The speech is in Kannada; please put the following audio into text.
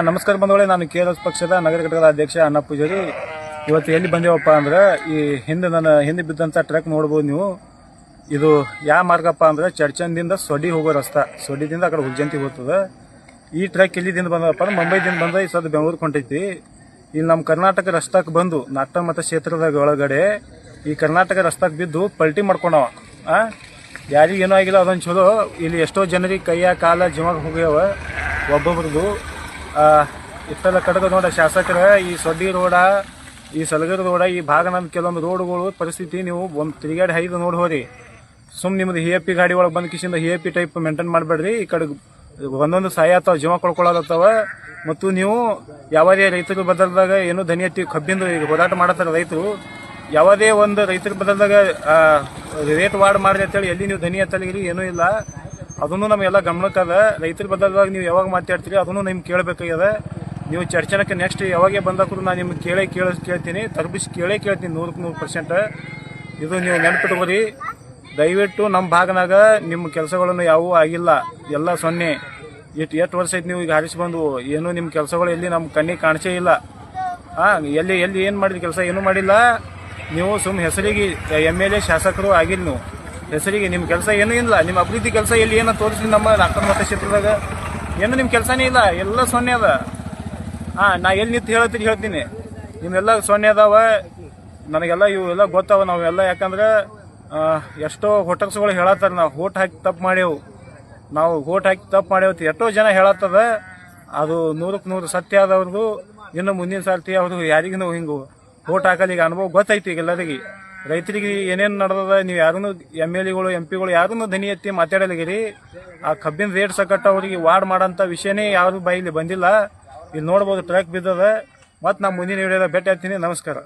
ನಮಸ್ಕಾರ ಬಂಧುಗಳೇ. ನಾನು KRS ಪಕ್ಷದ ನಗರ ಘಟಕದ ಅಧ್ಯಕ್ಷ ಅಣ್ಣ ಪೂಜಾರಿ. ಇವತ್ತು ಎಲ್ಲಿ ಬಂದೇವಪ್ಪ ಅಂದ್ರೆ ಈ ಹಿಂದೆ ಬಿದ್ದಂಥ ಟ್ರಕ್ ನೋಡ್ಬೋದು ನೀವು. ಇದು ಯಾವ ಮಾರ್ಗಪ್ಪ ಅಂದ್ರೆ ಚರ್ಚಂದಿಂದ ಸೊಡಿ ಹೋಗೋ ರಸ್ತಾ, ಸೊಡಿದಿಂದ ಆ ಕಡೆ ಹುಗ್ಜಂತಿ ಹೋಗ್ತದೆ. ಈ ಟ್ರಕ್ ಎಲ್ಲಿದಿಂದ ಬಂದಪ್ಪ ಅಂದ್ರೆ ಮುಂಬೈದಿಂದ ಬಂದ ಈ ಸದ್ ಬೆಂಗಳೂರಿಗೆ ಹೊಂಟೈತಿ. ಇಲ್ಲಿ ನಮ್ಮ ಕರ್ನಾಟಕ ರಸ್ತಾಕ್ ಬಂದು ನಾಟ ಮತ್ತು ಕ್ಷೇತ್ರದ ಒಳಗಡೆ ಈ ಕರ್ನಾಟಕ ರಸ್ತಾಕ್ ಬಿದ್ದು ಪಲ್ಟಿ ಮಾಡ್ಕೊಂಡವ. ಯಾರಿಗೇನೂ ಆಗಿಲ್ಲ, ಅದೊಂದು ಚಲೋ. ಇಲ್ಲಿ ಎಷ್ಟೋ ಜನರಿಗೆ ಕೈಯ ಕಾಲ ಜೀವಾಗ ಹೋಗ್ಯಾವ. ಒಬ್ಬೊಬ್ರದ್ದು ಇಷ್ಟೆಲ್ಲ ಕಡಗ ನೋಡ ಶಾಸಕರ ಈ ಸೊಡ್ಡಿ ರೋಡ, ಈ ಸಲಗರ ರೋಡ, ಈ ಭಾಗ ನಮ್ಮ ಕೆಲವೊಂದು ರೋಡ್ಗಳು ಪರಿಸ್ಥಿತಿ ನೀವು ಒಂದು ತಿರುಗಾಡಿ ಹೈದು ನೋಡಿ ಹೋರಿ. ನಿಮ್ಮದು HAP ಗಾಡಿ ಒಳಗೆ ಬಂದ ಕಿಶಿಂದ HAP ಟೈಪ್ ಮೇಂಟೈನ್ ಮಾಡಬೇಡ್ರಿ. ಈ ಕಡೆ ಒಂದೊಂದು ಸಹಾಯ ಆಗ್ತಾವ, ಜೀವ ಕೊಳ್ಕೊಳ್ಳತ್ತಾವ. ಮತ್ತು ನೀವು ಯಾವುದೇ ರೈತರ ಬದಲಾದಾಗ ಏನು ಧನಿ ಎತ್ತಿ ಕಬ್ಬಿಂದು ಈಗ ಹೋರಾಟ ಮಾಡತ್ತಾರ ರೈತರು. ಯಾವುದೇ ಒಂದು ರೈತರ ಬದಲಾದಾಗ ರೇಟ್ ವಾರ್ಡ್ ಮಾಡಿದೆ ಅಂತೇಳಿ ಎಲ್ಲಿ ನೀವು ಧನಿ ಎತ್ತಲಿಗಿರಿ ಏನೂ ಇಲ್ಲ. ಅದನ್ನು ನಮಗೆಲ್ಲ ಗಮನಕ್ಕದ. ರೈತರ ಬದಲಾದಾಗ ನೀವು ಯಾವಾಗ ಮಾತಾಡ್ತೀರಿ ಅದನ್ನು ನಿಮ್ಗೆ ಕೇಳಬೇಕಾಗ್ಯದ. ನೀವು ಚರ್ಚನಕ್ಕೆ ನೆಕ್ಸ್ಟ್ ಯಾವಾಗೇ ಬಂದಾಕರು ನಾನು ನಿಮ್ಗೆ ಕೇಳ್ತೀನಿ, ತರಬಿಸಿ ಕೇಳ್ತೀನಿ 100%. ಇದು ನೀವು ನೆನಪಿಟ್ಕೋರಿ. ದಯವಿಟ್ಟು ನಮ್ಮ ಭಾಗನಾಗ ನಿಮ್ಮ ಕೆಲಸಗಳನ್ನು ಯಾವುವೂ ಆಗಿಲ್ಲ, ಎಲ್ಲ ಸೊನ್ನೆ. ಎಷ್ಟು ವರ್ಷ ಐತಿ ನೀವು ಈಗ ಹಾರಿಸಿ ಬಂದು, ಏನು ನಿಮ್ಮ ಕೆಲಸಗಳು ಎಲ್ಲಿ ನಮ್ಮ ಕಣ್ಣಿಗೆ ಕಾಣಿಸೇ ಇಲ್ಲ. ಎಲ್ಲಿ ಏನು ಮಾಡಿದ್ರಿ ಕೆಲಸ? ಏನೂ ಮಾಡಿಲ್ಲ. ನೀವು ಹೆಸರಿಗೆ MLA ಶಾಸಕರು ಆಗಿಲ್ಲ. ನೀವು ಹೆಸರಿಗೆ ನಿಮ್ಮ ಕೆಲಸ ಏನೂ ಇಲ್ಲ. ನಿಮ್ಮ ಅಭಿವೃದ್ಧಿ ಕೆಲಸ ಎಲ್ಲಿ ಏನೋ ತೋರಿಸಿ ನಮ್ಮ ನಾಲ್ಕು ಮತಕ್ಷೇತ್ರದಾಗ ಏನು ನಿಮ್ಮ ಕೆಲಸನೇ ಇಲ್ಲ, ಎಲ್ಲ ಸೊನ್ನೆ ಅದ. ನಾ ಎಲ್ಲಿ ನಿಂತು ಹೇಳ್ತೀನಿ, ನಿಮ್ಮೆಲ್ಲ ಸೊನ್ನೆ ಅದಾವ. ನನಗೆಲ್ಲ ಇವೆಲ್ಲ ಗೊತ್ತಾವ. ನಾವೆಲ್ಲ ಯಾಕಂದ್ರೆ ಎಷ್ಟೋ ಹೋಟಲ್ಸ್ಗಳು ಹೇಳತ್ತಾರೆ ನಾವು ಓಟ್ ಹಾಕಿ ತಪ್ಪು ಮಾಡೇವು, ಎಷ್ಟೋ ಜನ ಹೇಳತ್ತದ. ಅದು 100ಕ್ಕೆ 100 ಸತ್ಯ ಆದವ್ರದ್ದು. ಇನ್ನು ಮುಂದಿನ ಸರ್ತಿ ಅವರು ಯಾರಿಗೂ ಹಿಂಗೆ ಓಟ್ ಹಾಕಲಿಕ್ಕೆ ಅನುಭವ ಗೊತ್ತೈತಿ ಈಗ ಎಲ್ಲರಿಗೆ. ರೈತರಿಗೆ ಏನೇನು ನಡೆದದ ನೀವು ಯಾರನ್ನು MLAಗಳು MP ಗಳು ಯಾರನ್ನು ಧನಿ ಎತ್ತಿ ಮಾತಾಡಲಿಗಿರಿ. ಆ ಕಬ್ಬಿನ ರೇಟ್ ಸಕಟ್ಟ ಅವ್ರಿಗೆ ವಾರ್ಡ್ ಮಾಡೋಂಥ ವಿಷಯನೇ ಯಾರು ಬಾಯಿಲಿ ಬಂದಿಲ್ಲ. ಇಲ್ಲಿ ನೋಡ್ಬೋದು ಟ್ರಕ್ ಬಿದ್ದದ. ಮತ್ತು ನಾ ಮುಂದಿನ ವಿಡಿಯೋದಾಗ ಭೇಟಿ ಆಗ್ತೀನಿ. ನಮಸ್ಕಾರ.